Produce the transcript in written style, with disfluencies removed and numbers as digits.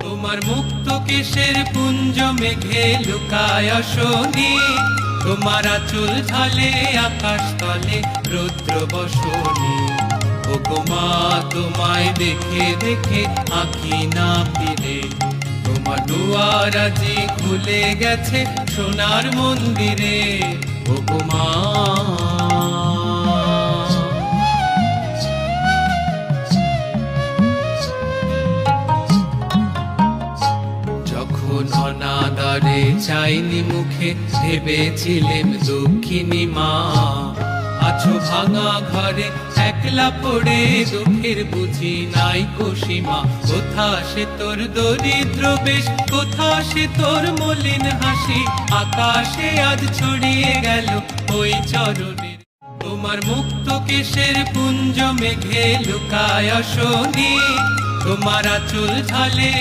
তোমার মুক্ত কেশের পুঞ্জ মেঘে লুকায় শনি, তোমার আঁচল ঢালে আকাশ তলে রুদ্র বসনি। ও গো মা তোমায় দেখে দেখে আঁখি না ফিরে, তোমার দুয়ার আজি খুলে গেছে সোনার মন্দিরে। ও গো মা যখন অনাদরে চাইনি মুখে, ভেবেছিলেম দুঃখিনী মা। আছো ভাঙা ঘরে একলা পড়ে, দুঃখের বুঝি নাই সীমা। কোথা সে তোর দরিদ্র বেশ, কোথা সে তোর মলিন হাসি, আকাশে আজ ছড়িয়ে গেল ওই চরণের। তোমার মুক্ত কেশের পুঞ্জ মেঘে লুকায় শনি, তোমার আঁচল ঢালে